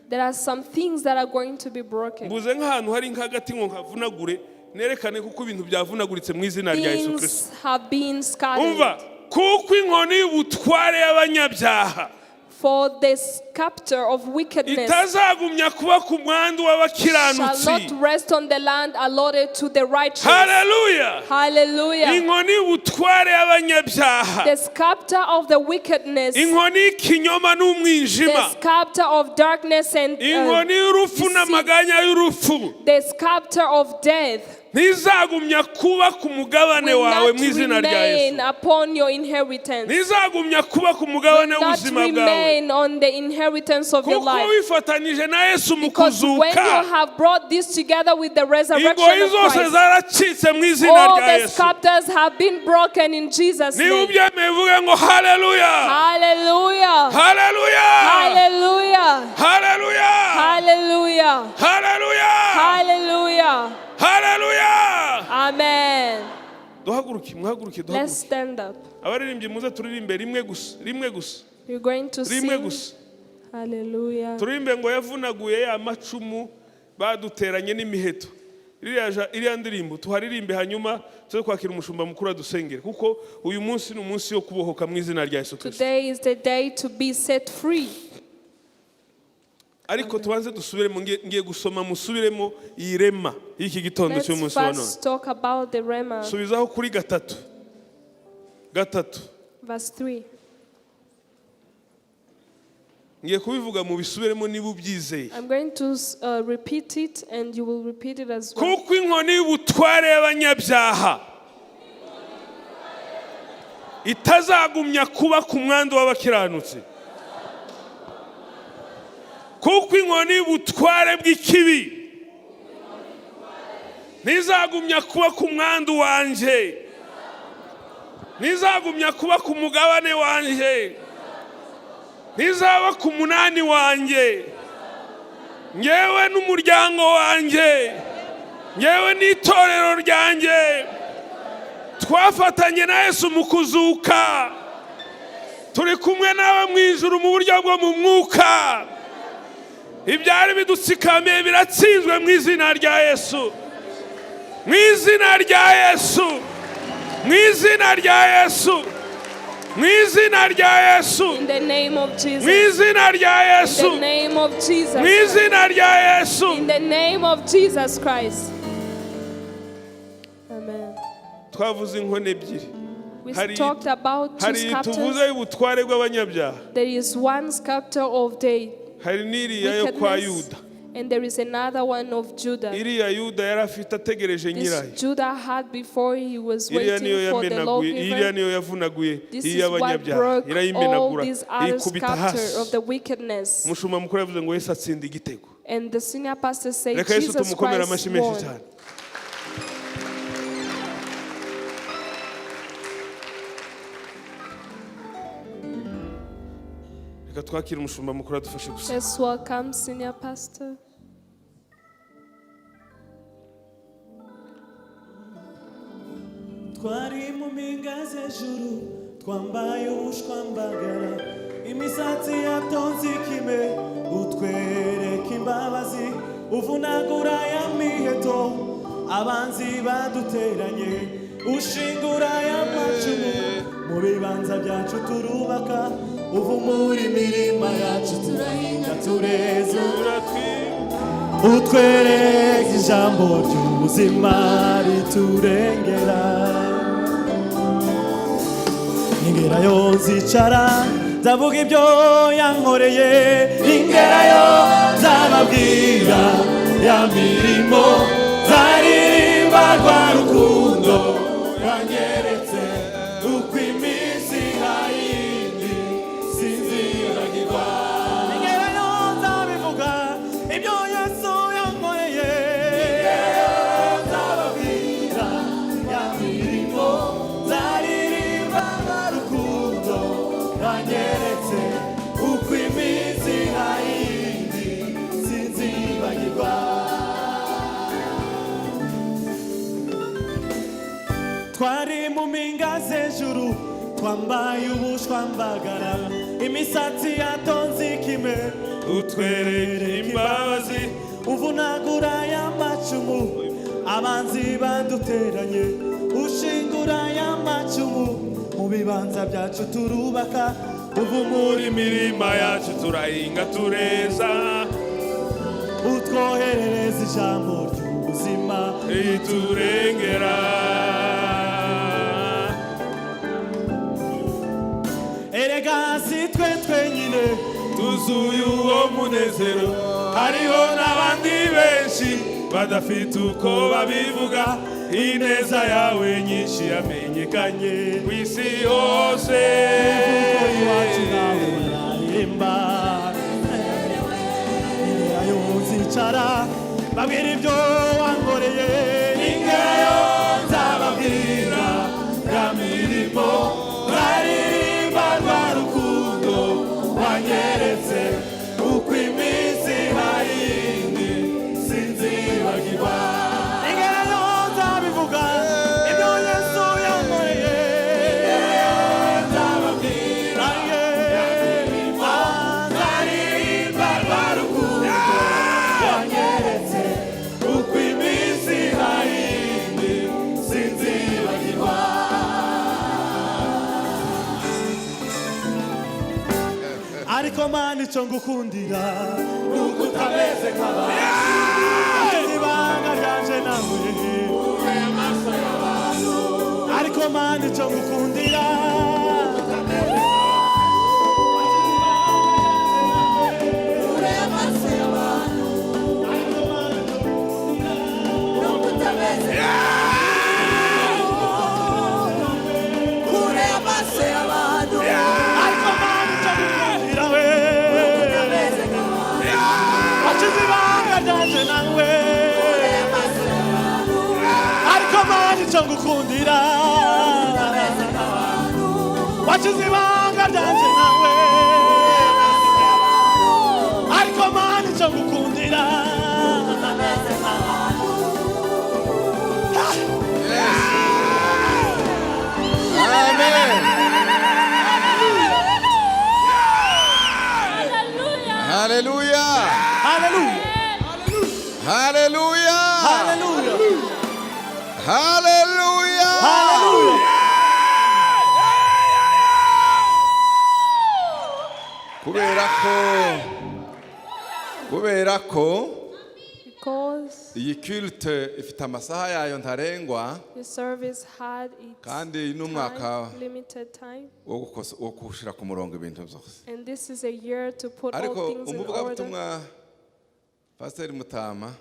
There are some things that are going to be broken. mbuze nk'ahantu hari nk'agati ngo nkavunagure nerekane kuko ibintu byavunaguritse mu izina rya Yesu Kristo Things have been scattered. umva kuko inkoni y'ubutware y'abanyabyaha For the scepter of wickedness itazagumya kuba ku mwandu shall w'abakiranutsi not rest on the land allotted to the righteous. haleluya Hallelujah. inkoni y'ubutware y'abanyabyaha The scepter of the wickedness, inkoni y'ikinyoma n'umwijima the scepter of darkness and inkoni y'urupfu n'amaganya y'urupfu the scepter of death ntizagumya kuba ku mugabane will wawe not mu izina rya remain Yesu upon your inheritance. ntizagumya kuba ku Will mugabane not w'ubuzima bwawe remain on the inheritance of your kuko life. wifatanyije na Yesu mu Because when you kuzuka have brought this together with the resurrection ingoyi of zose Christ, zaracitse mu izina all rya the Yesu scepters have been broken in Jesus' niba name. ubyemeye uvuge ngo haleluya Hallelujah. haleluya Hallelujah. haleluya Hallelujah. haleluya Hallelujah. haleluya Amen. duhaguruke muhaguruke Let's duhaguruke stand up. abaririmbyi muze turirimbe rimwe gusa We're going to rimwe sing. gusa Hallelujah. turirimbe ngo yavunaguye ya macumu baduteranye n'imiheto iriya ndirimbo tuharirimbe hanyuma tuze kwakira umushumba mukuru adusengere kuko uyu munsi ni umunsi wo kubohoka mu izina rya Yesu Kristo Today is the day to be set free. ariko tubanze dusubiremo ngiye gusoma musubiremo iyi rema y'iki gitondo Let's cy'umunsi wa none first talk about the Rema. subizaho kuri gatatu Verse 3. ngiye kubivuga mu bisubiremo niba ubyizeye I'm going to repeat it and you will repeat it as well. kuko inkoni y'ubutware y'abanyabyaha itazagumya kuba ku mwandu w'abakiranutsi kuko inkoni y'ubutware bw'ikibi ntizagumya kuba ku mwandu wanjye ntizagumya kuba ku mugabane wanjye ntizaba ku munani wanjye ngewe n'umuryango wanjye ngewe n'itorero ryanjye twafatanye na Yesu mu kuzuka turi kumwe nawe mu ijuru mu buryo bwo mu mwuka ibyari bidutsikamiye biratsinzwe mu izina rya Yesu mu izina rya Yesu mu izina rya Yesu, mu izina rya Yesu, In the name of mu Jesus. izina rya In Yesu, the name of Jesus. mu izina rya Yesu. In the name of Jesus Christ. Amen. Twavuze inkono ebyiri. We Hari- talked about two Hari tuvuze sculptors. y'ubutware bw'abanyabyaha, There is one sculptor of the hari n'iriya yo kwa wickedness, Yuda. and there is another one of Judah. Iriya Yuda yari afite ategereje This nyirayo. Judah had before he was Iriya niyo waiting for the yamenaguye, iriya lawgiver. niyo yavunaguye This is what iy'abanyabyaha, broke all irayimenagura, these other iyikubita sculptor hasi. of the wickedness. Umushumba mukuru yavuze ngo Yesu atsinda igitego. And the senior pastor said, Reka Yesu Jesus tumukomere Christ amashyi menshi won. cyane. Reka twakire umushumba mukuru adufashe gusa. Let's welcome senior pastor. Twari mu mpinga z'ejuru twambaye ubushwambagara imisatsi yatonze ikime utwereka imbabazi uvunagura ya miheto abanzi baduteranye ushingura y'amacumu mu bibanza byacu turubaka uvumura imirima yacu turahinga tureza utwereka ijambo ry'ubuzima riturengera ingerayo nzicara ndavuga ibyo yankoreye ingerayo nzababwira ya mirimo zaririmba rwa rukundo yanyeretse uko iminsi nkayindi sinzibagirwa ingerayo nzabivuga ibyo Yesu yankoreye ingerayo nzababwira ya mirimo zaririmba rwa rukundo yanyeretse uko iminsi nkayindi sinzibagirwa twari mu mpinga z'ejuru twambaye ubushwambagara imisatsi yatonze ikime Utwereka imbabazi, uvunagura y'amacumu abanzi baduteranye ushingura y'amacumu mu bibanza byacu turubaka uvumura imirima yacu turahinga tureza, utwoherereza ijambo ry'ubuzima riturengera. erega si twe twenyine Tuzuye uwo munezero, hariho n'abandi benshi badafite uko babivuga. Ineza yawe nyinshi yamenyekanye ku isi hose. iwacu nawe barahimba ingerayo nzicara babwira ibyo wankoreye ingerayo nzababwira ya mirimo zaririmba rwa rukundo wanyeretse uko iminsi nkayindi sinzibagirwa ingerayo nzabivuga ibyo Yesu yankoreye ingerayo nzababwira zaririmba rwa rukundo wanyeretse uko iminsi nkayindi sinzibagirwa ariko mana icyo ngukundira nuko utameze nk'abandi ibanga ryanje nawe ariko mana icyo ngukundira kure y'amaso y'abantu nubwo utameze kure y'amaso y'abantu ariko mana icyo ngukundira we utameze nk'abantu wakize ibanga ryanje nawe kure y'amaso y'abantu ariko mana icyo ngukundira utameze nk'abantu wakize ibanga ryanje nawe ariko mana icyo ngukundira utameze nk'abantu Hallelujah. haleluya Hallelujah. haleluya Hallelujah. haleluya kubera ko because iyi culte ifite amasaha yayo ntarengwa the service had its kandi n'umwaka limited time, wo gushira ku murongo ibintu byose. and this is a year to put all Ariko things in umuvuga order. butumwa Pastor Mutama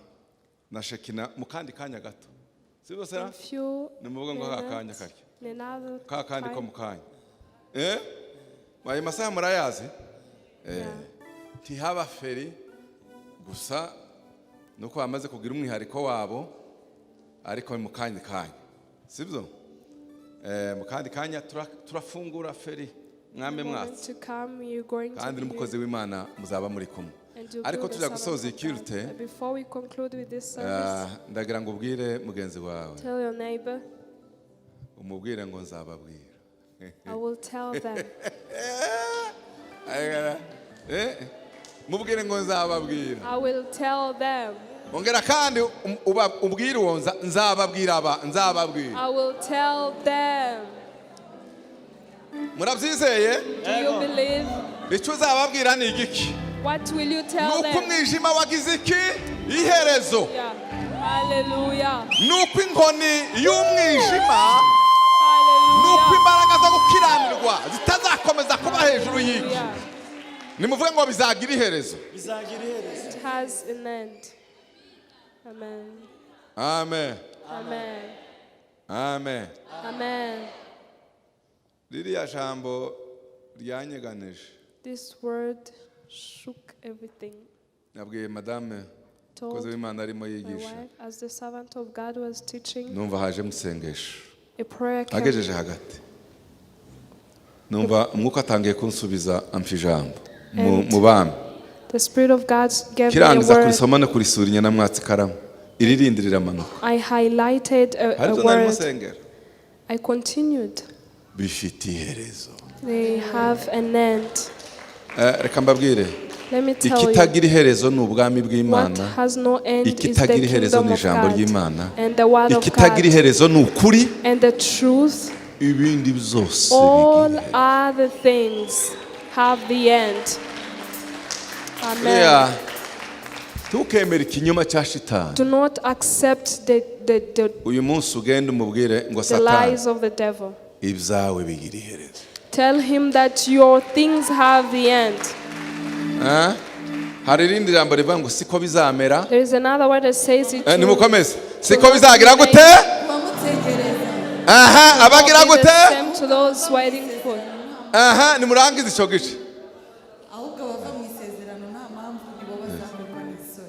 na Shekina mu kandi kanya gato. Sibyo sera? A few Nimuvuga ngo kakanya minutes, karyo. in another Kakandi ko time. mu kanya. Wayi masaha murayazi? Yeah. Ntihaba feri gusa nuko bamaze kugira umwihariko wabo ariko mu kanya sibyo mu kandi kanya turafungura feri mwambe mwatse kandi n'umukozi w'Imana muzaba muri kumwe ariko tujya gusoza ikilte ndagira ngo ubwire mugenzi wawe umubwire ngo nzababwira I will tell them. Mubwire ngo nzababwira. I will tell them. Ongera kandi ubwire uwo nzababwira nzababwira. I will tell them. Murabyizeye? Do you believe? Icyo uzababwira ni igiki? What will you tell them? Nuko umwijima wagize iki? Iherezo. Yeah. Hallelujah. Nuko inkoni y'umwijima Hallelujah. nuko imbaraga zo gukiranirwa zitazakomeza kuba hejuru y'iki. Nimuvuge ngo bizagira iherezo. It has an end. Amen. Amen. Amen. Amen. Amen. Ririya jambo ryanyeganije. This word shook everything. Nabwiye madame koze w'Imana arimo yigisha. As the servant of God was teaching, numva haje musengesho. A prayer came. Agejeje hagati. Numva umwuka atangiye kunsubiza amfijambo. Mubami. The Spirit of God gave me a Kirangiza word. kurisoma no kurisura nyamwatsi karamu. Iririndirira amanuka. I highlighted a word. I continued. Bifite iherezo. They have an end. Reka mbabwire. Let me tell you. Ikitagira iherezo ni ubwami bw'Imana. What has no end is the Ikitagira iherezo kingdom ni of ijambo God. ry'Imana. And the word of Ikitagira God. iherezo ni ukuri. And the truth. Ibindi byose. All other things have the end. Amen. Yeah. Tukemera ikinyoma cya shitani. Do not accept the Uyu munsi ugende umubwire ngo lies Satani of the devil. ibyawe bigira iherezo. Tell him that your things have the end. Hari irindi jambo rivuga ngo siko bizamera. There is another word that says it. Nimukomeze. Siko bizagira gute? Abagira gute? Same to those waiting for. Nimurangize icyo gice.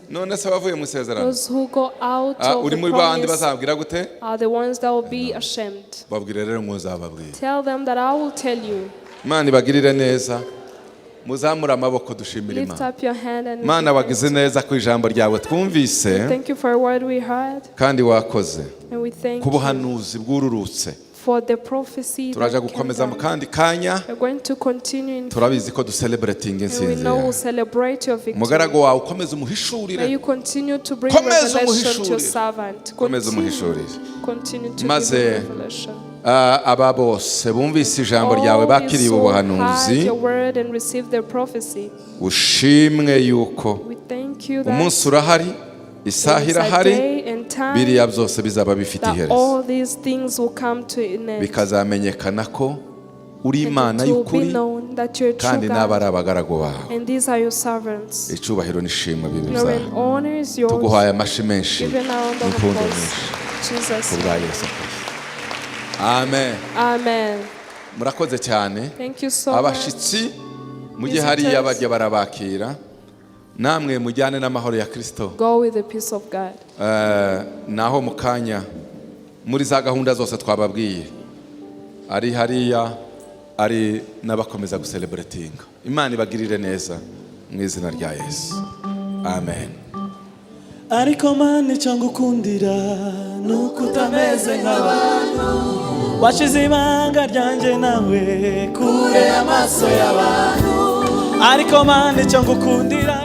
None se bavuye mu isezerano. Those who go out of uri the muri bandi promise bazabwira gute? are the ones that will be ashamed. Babwire rero ngo nzababwira. Tell them that I will tell you. Imana ibagirire neza. Muzamura amaboko dushimira Lift Imana. up your hand and Imana wagize neza ku ijambo ryawe twumvise. thank you for a word we heard. Kandi wakoze. And we thank ku you buhanuzi bwururutse. for the prophecy Turaja that came gukomeza mu down. kandi kanya. We're going to continue in Turabizi ko ducelebrating and we insinzi know yawe. we'll celebrate your victory. Mugarago wawe ukomeze May umuhishurire. you continue to bring Komeza revelation to your umuhishurire. servant. Komeza umuhishurire. Continue to Maze bring revelation. aba bose bumvise ijambo ryawe All bakiriye these who ubuhanuzi. heard your word and received their prophecy. Ushimwe yuko We thank you that umunsi urahari, isaha there is a irahari, day and time biriya byose bizaba bifite that iherezo. all these things will come to an end. Bikazamenyekana ko uri And Imana it will be y'ukuri known that you're a true kandi n'aba ari God. abagaragu bawe. And these are your servants. Icyubahiro n'ishimwe bibi Glory byawe. and honor is yours. Tuguhaye amashi menshi Given our round of n'impundu applause. nyinshi Jesus. kubwa Yesu Kristo. Amen. Amen. Murakoze cyane. Thank you so much. Abashitsi mujye hariya bajya barabakira. Namwe mujyane n'amahoro ya Kristo. Go with the peace of God. Naho mukanya muri za gahunda zose twababwiye. Ari hariya ari n'abakomeza gucelebrating. Imana ibagirire neza mu izina rya Yesu. Amen. Ariko Mana icyo ngukundira nuko utameze nk'abantu washize ibanga ryanjye nawe kure amaso y'abantu ariko Mana icyo ngukundira